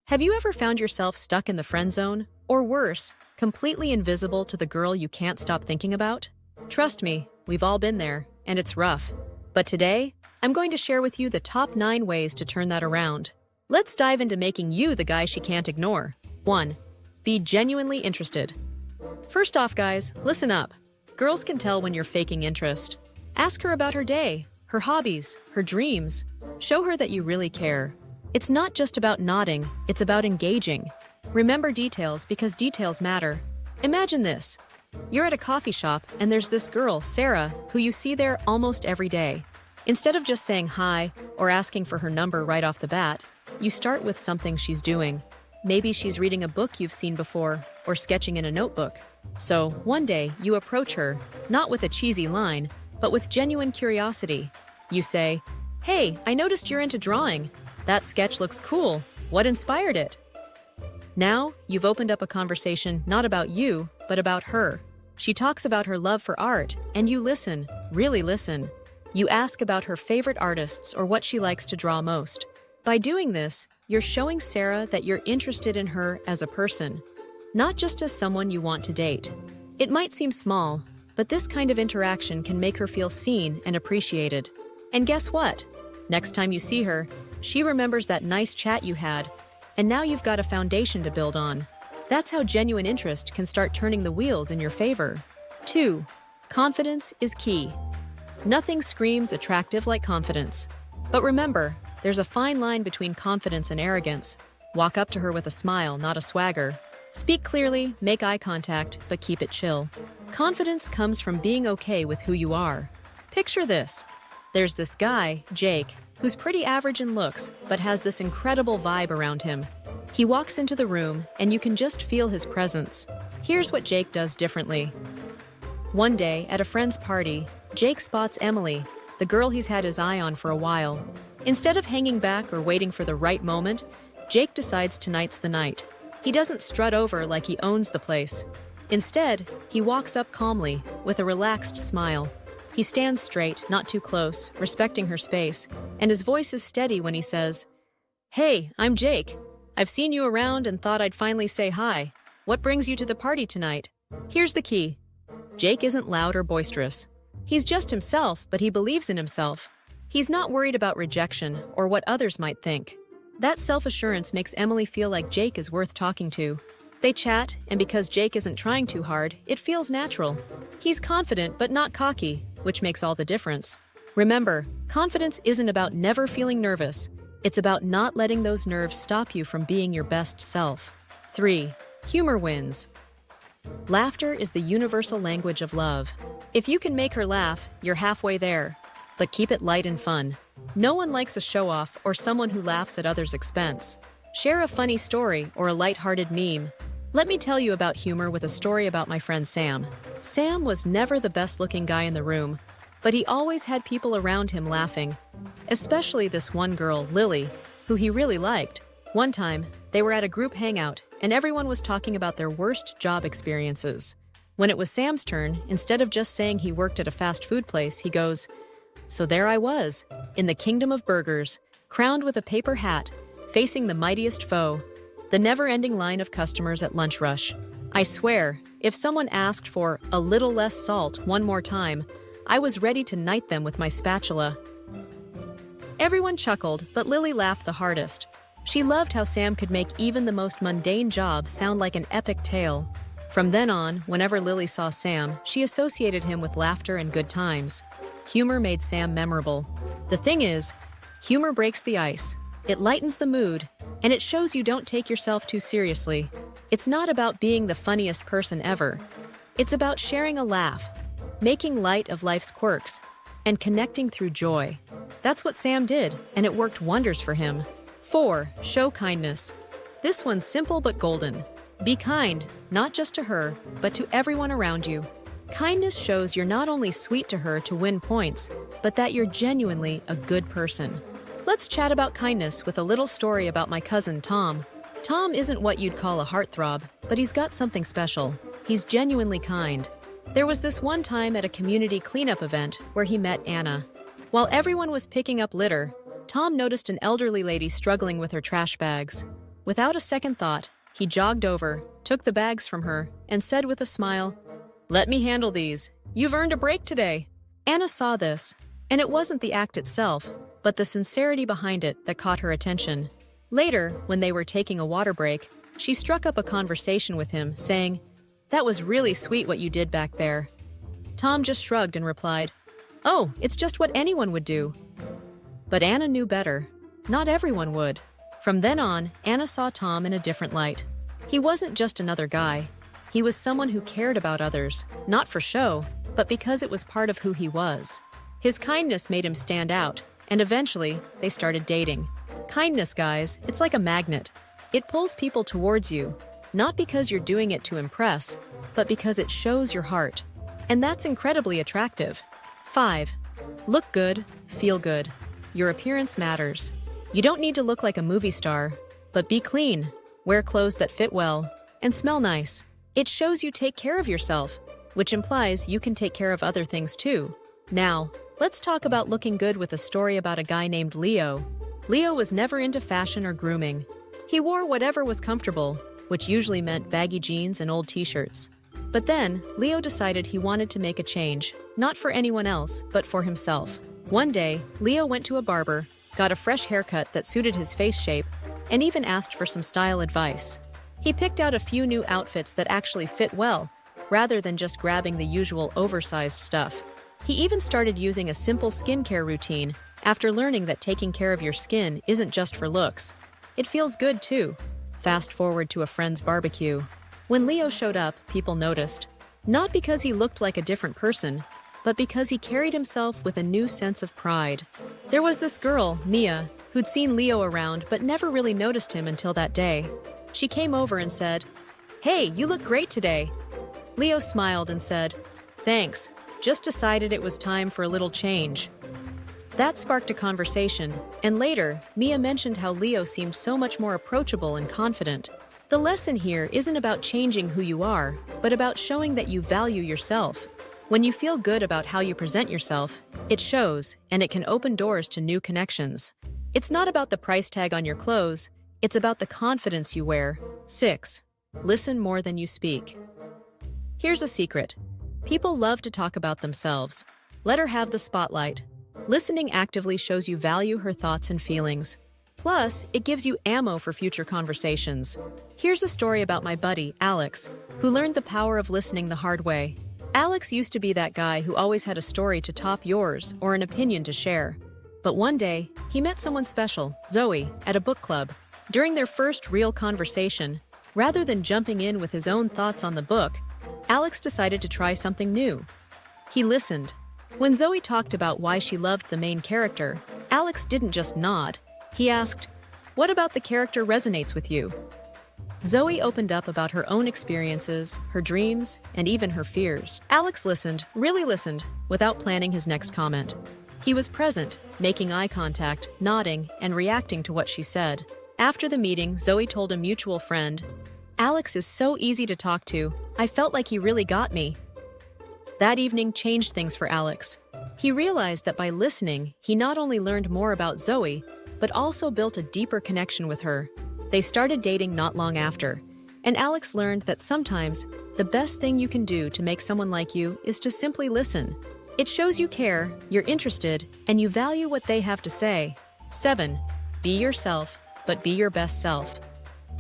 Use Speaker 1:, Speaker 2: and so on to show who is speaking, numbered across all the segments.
Speaker 1: Have you ever found yourself stuck in the friend zone? Or worse, completely invisible to the girl you can't stop thinking about? Trust me, we've all been there, and it's rough. But today, I'm going to share with you the top 9 ways to turn that around. Let's dive into making you the guy she can't ignore. 1. Be genuinely interested. First off, guys, listen up. Girls can tell when you're faking interest. Ask her about her day, her hobbies, her dreams. Show her that you really care. It's not just about nodding, it's about engaging. Remember details because details matter. Imagine this. You're at a coffee shop and there's this girl, Sarah, who you see there almost every day. Instead of just saying hi or asking for her number right off the bat, you start with something she's doing. Maybe she's reading a book you've seen before or sketching in a notebook. So, one day, you approach her, not with a cheesy line, but with genuine curiosity. You say, "Hey, I noticed you're into drawing. That sketch looks cool. What inspired it?" Now, you've opened up a conversation not about you, but about her. She talks about her love for art, and you listen, really listen. You ask about her favorite artists or what she likes to draw most. By doing this, you're showing Sarah that you're interested in her as a person, not just as someone you want to date. It might seem small, but this kind of interaction can make her feel seen and appreciated. And guess what? Next time you see her, she remembers that nice chat you had, and now you've got a foundation to build on. That's how genuine interest can start turning the wheels in your favor. 2. Confidence is key. Nothing screams attractive like confidence. But remember, there's a fine line between confidence and arrogance. Walk up to her with a smile, not a swagger. Speak clearly, make eye contact, but keep it chill. Confidence comes from being okay with who you are. Picture this. There's this guy, Jake, who's pretty average in looks, but has this incredible vibe around him. He walks into the room, and you can just feel his presence. Here's what Jake does differently. One day, at a friend's party, Jake spots Emily, the girl he's had his eye on for a while. Instead of hanging back or waiting for the right moment, Jake decides tonight's the night. He doesn't strut over like he owns the place. Instead, he walks up calmly, with a relaxed smile. He stands straight, not too close, respecting her space, and his voice is steady when he says, "Hey, I'm Jake. I've seen you around and thought I'd finally say hi. What brings you to the party tonight?" Here's the key. Jake isn't loud or boisterous. He's just himself, but he believes in himself. He's not worried about rejection or what others might think. That self-assurance makes Emily feel like Jake is worth talking to. They chat, and because Jake isn't trying too hard, it feels natural. He's confident but not cocky, which makes all the difference. Remember, confidence isn't about never feeling nervous. It's about not letting those nerves stop you from being your best self. 3. Humor wins. Laughter is the universal language of love. If you can make her laugh, you're halfway there. But keep it light and fun. No one likes a show-off or someone who laughs at others' expense. Share a funny story or a light-hearted meme. Let me tell you about humor with a story about my friend Sam. Sam was never the best-looking guy in the room, but he always had people around him laughing. Especially this one girl, Lily, who he really liked. One time, they were at a group hangout, and everyone was talking about their worst job experiences. When it was Sam's turn, instead of just saying he worked at a fast food place, he goes, "So there I was, in the kingdom of burgers, crowned with a paper hat, facing the mightiest foe, the never-ending line of customers at lunch rush. I swear, if someone asked for a little less salt one more time, I was ready to knight them with my spatula." Everyone chuckled, but Lily laughed the hardest. She loved how Sam could make even the most mundane job sound like an epic tale. From then on, whenever Lily saw Sam, she associated him with laughter and good times. Humor made Sam memorable. The thing is, humor breaks the ice. It lightens the mood, and it shows you don't take yourself too seriously. It's not about being the funniest person ever. It's about sharing a laugh, making light of life's quirks, and connecting through joy. That's what Sam did, and it worked wonders for him. 4. Show kindness. This one's simple but golden. Be kind, not just to her, but to everyone around you. Kindness shows you're not only sweet to her to win points, but that you're genuinely a good person. Let's chat about kindness with a little story about my cousin, Tom. Tom isn't what you'd call a heartthrob, but he's got something special. He's genuinely kind. There was this one time at a community cleanup event where he met Anna. While everyone was picking up litter, Tom noticed an elderly lady struggling with her trash bags. Without a second thought, he jogged over, took the bags from her, and said with a smile, "Let me handle these. You've earned a break today." Anna saw this, and it wasn't the act itself, but the sincerity behind it that caught her attention. Later, when they were taking a water break, she struck up a conversation with him, saying, "That was really sweet what you did back there." Tom just shrugged and replied, "Oh, it's just what anyone would do." But Anna knew better. Not everyone would. From then on, Anna saw Tom in a different light. He wasn't just another guy. He was someone who cared about others, not for show, but because it was part of who he was. His kindness made him stand out, and eventually, they started dating. Kindness, guys, it's like a magnet. It pulls people towards you, not because you're doing it to impress, but because it shows your heart. And that's incredibly attractive. 5. Look good, feel good. Your appearance matters. You don't need to look like a movie star, but be clean, wear clothes that fit well, and smell nice. It shows you take care of yourself, which implies you can take care of other things too. Now, let's talk about looking good with a story about a guy named Leo. Leo was never into fashion or grooming. He wore whatever was comfortable, which usually meant baggy jeans and old t-shirts. But then, Leo decided he wanted to make a change, not for anyone else, but for himself. One day, Leo went to a barber, got a fresh haircut that suited his face shape, and even asked for some style advice. He picked out a few new outfits that actually fit well, rather than just grabbing the usual oversized stuff. He even started using a simple skincare routine after learning that taking care of your skin isn't just for looks. It feels good too. Fast forward to a friend's barbecue. When Leo showed up, people noticed. Not because he looked like a different person, but because he carried himself with a new sense of pride. There was this girl, Mia, who'd seen Leo around but never really noticed him until that day. She came over and said, "Hey, you look great today." Leo smiled and said, "Thanks, just decided it was time for a little change." That sparked a conversation, and later, Mia mentioned how Leo seemed so much more approachable and confident. The lesson here isn't about changing who you are, but about showing that you value yourself. When you feel good about how you present yourself, it shows, and it can open doors to new connections. It's not about the price tag on your clothes, it's about the confidence you wear. 6. Listen more than you speak. Here's a secret. People love to talk about themselves. Let her have the spotlight. Listening actively shows you value her thoughts and feelings. Plus, it gives you ammo for future conversations. Here's a story about my buddy, Alex, who learned the power of listening the hard way. Alex used to be that guy who always had a story to top yours or an opinion to share. But one day, he met someone special, Zoe, at a book club. During their first real conversation, rather than jumping in with his own thoughts on the book, Alex decided to try something new. He listened. When Zoe talked about why she loved the main character, Alex didn't just nod. He asked, "What about the character resonates with you?" Zoe opened up about her own experiences, her dreams, and even her fears. Alex listened, really listened, without planning his next comment. He was present, making eye contact, nodding, and reacting to what she said. After the meeting, Zoe told a mutual friend, "Alex is so easy to talk to. I felt like he really got me." That evening changed things for Alex. He realized that by listening, he not only learned more about Zoe, but also built a deeper connection with her. They started dating not long after, and Alex learned that sometimes the best thing you can do to make someone like you is to simply listen. It shows you care, you're interested, and you value what they have to say. 7. Be yourself, but be your best self.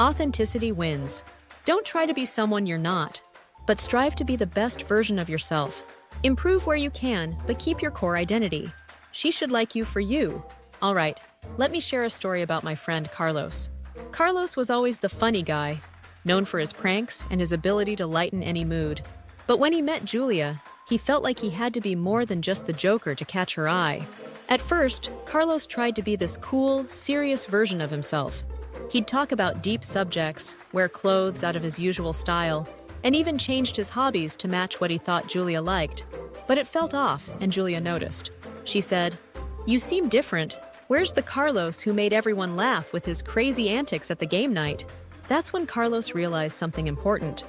Speaker 1: Authenticity wins. Don't try to be someone you're not, but strive to be the best version of yourself. Improve where you can, but keep your core identity. She should like you for you. All right, let me share a story about my friend Carlos. Carlos was always the funny guy, known for his pranks and his ability to lighten any mood. But when he met Julia, he felt like he had to be more than just the joker to catch her eye. At first, Carlos tried to be this cool, serious version of himself. He'd talk about deep subjects, wear clothes out of his usual style, and even changed his hobbies to match what he thought Julia liked. But it felt off, and Julia noticed. She said, "You seem different. Where's the Carlos who made everyone laugh with his crazy antics at the game night?" That's when Carlos realized something important.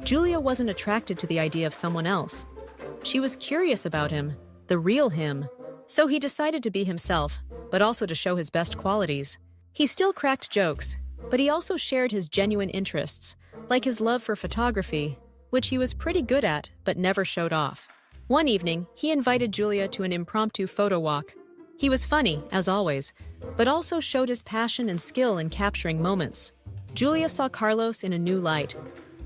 Speaker 1: Julia wasn't attracted to the idea of someone else. She was curious about him, the real him. So he decided to be himself, but also to show his best qualities. He still cracked jokes, but he also shared his genuine interests, like his love for photography, which he was pretty good at but never showed off. One evening, he invited Julia to an impromptu photo walk. He was funny, as always, but also showed his passion and skill in capturing moments. Julia saw Carlos in a new light.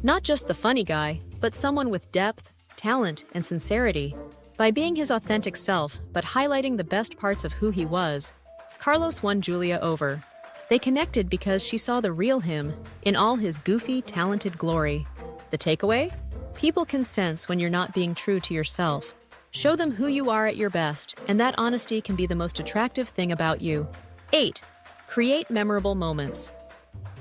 Speaker 1: Not just the funny guy, but someone with depth, talent, and sincerity. By being his authentic self, but highlighting the best parts of who he was, Carlos won Julia over. They connected because she saw the real him in all his goofy, talented glory. The takeaway? People can sense when you're not being true to yourself. Show them who you are at your best, and that honesty can be the most attractive thing about you. 8. Create memorable moments.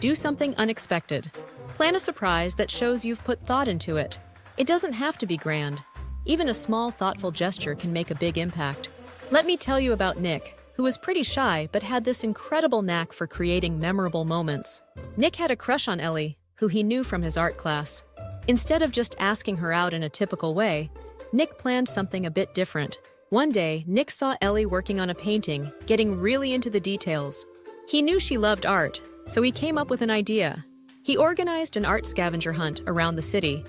Speaker 1: Do something unexpected. Plan a surprise that shows you've put thought into it. It doesn't have to be grand. Even a small, thoughtful gesture can make a big impact. Let me tell you about Nick, who was pretty shy but had this incredible knack for creating memorable moments. Nick had a crush on Ellie, who he knew from his art class. Instead of just asking her out in a typical way, Nick planned something a bit different. One day, Nick saw Ellie working on a painting, getting really into the details. He knew she loved art, so he came up with an idea. He organized an art scavenger hunt around the city,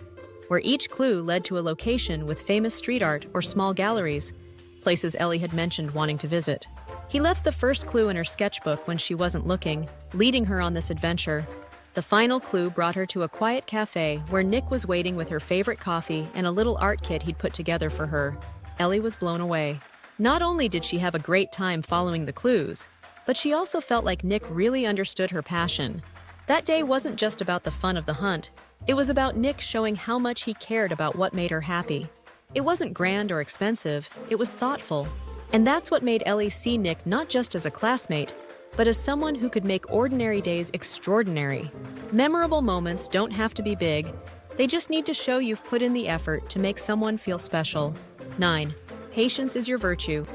Speaker 1: where each clue led to a location with famous street art or small galleries, places Ellie had mentioned wanting to visit. He left the first clue in her sketchbook when she wasn't looking, leading her on this adventure. The final clue brought her to a quiet cafe where Nick was waiting with her favorite coffee and a little art kit he'd put together for her. Ellie was blown away. Not only did she have a great time following the clues, but she also felt like Nick really understood her passion. That day wasn't just about the fun of the hunt. It was about Nick showing how much he cared about what made her happy. It wasn't grand or expensive, it was thoughtful. And that's what made Ellie see Nick not just as a classmate, but as someone who could make ordinary days extraordinary. Memorable moments don't have to be big. They just need to show you've put in the effort to make someone feel special. 9. Patience is your virtue.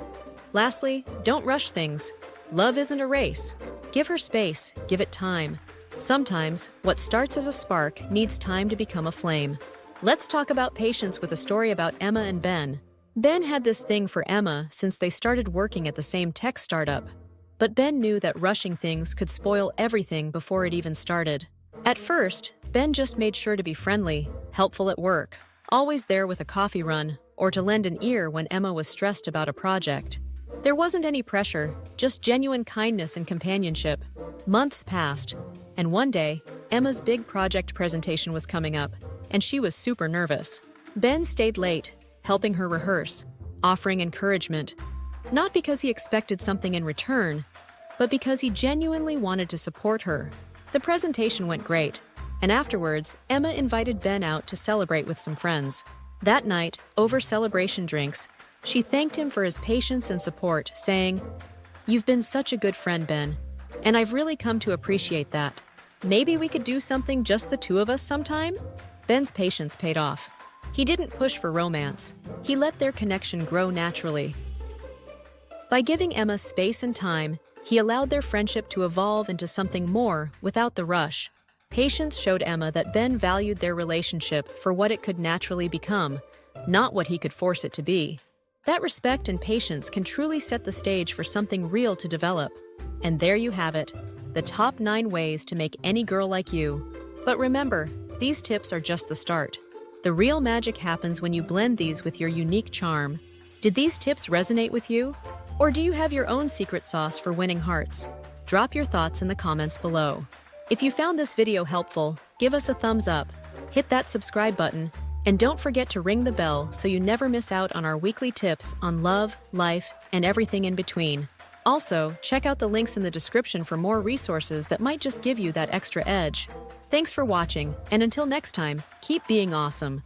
Speaker 1: Lastly, don't rush things. Love isn't a race. Give her space, give it time. Sometimes, what starts as a spark needs time to become a flame. Let's talk about patience with a story about Emma and Ben. Ben had this thing for Emma since they started working at the same tech startup. But Ben knew that rushing things could spoil everything before it even started. At first, Ben just made sure to be friendly, helpful at work, always there with a coffee run, or to lend an ear when Emma was stressed about a project. There wasn't any pressure, just genuine kindness and companionship. Months passed, and one day, Emma's big project presentation was coming up, and she was super nervous. Ben stayed late, helping her rehearse, offering encouragement, not because he expected something in return, but because he genuinely wanted to support her. The presentation went great, and afterwards, Emma invited Ben out to celebrate with some friends. That night, over celebration drinks, she thanked him for his patience and support, saying, "You've been such a good friend, Ben, and I've really come to appreciate that. Maybe we could do something just the two of us sometime?" Ben's patience paid off. He didn't push for romance. He let their connection grow naturally. By giving Emma space and time, he allowed their friendship to evolve into something more without the rush. Patience showed Emma that Ben valued their relationship for what it could naturally become, not what he could force it to be. That respect and patience can truly set the stage for something real to develop. And there you have it, the top 9 ways to make any girl like you. But remember, these tips are just the start. The real magic happens when you blend these with your unique charm. Did these tips resonate with you? Or do you have your own secret sauce for winning hearts? Drop your thoughts in the comments below. If you found this video helpful, give us a thumbs up, hit that subscribe button, and don't forget to ring the bell so you never miss out on our weekly tips on love, life, and everything in between. Also, check out the links in the description for more resources that might just give you that extra edge. Thanks for watching, and until next time, keep being awesome.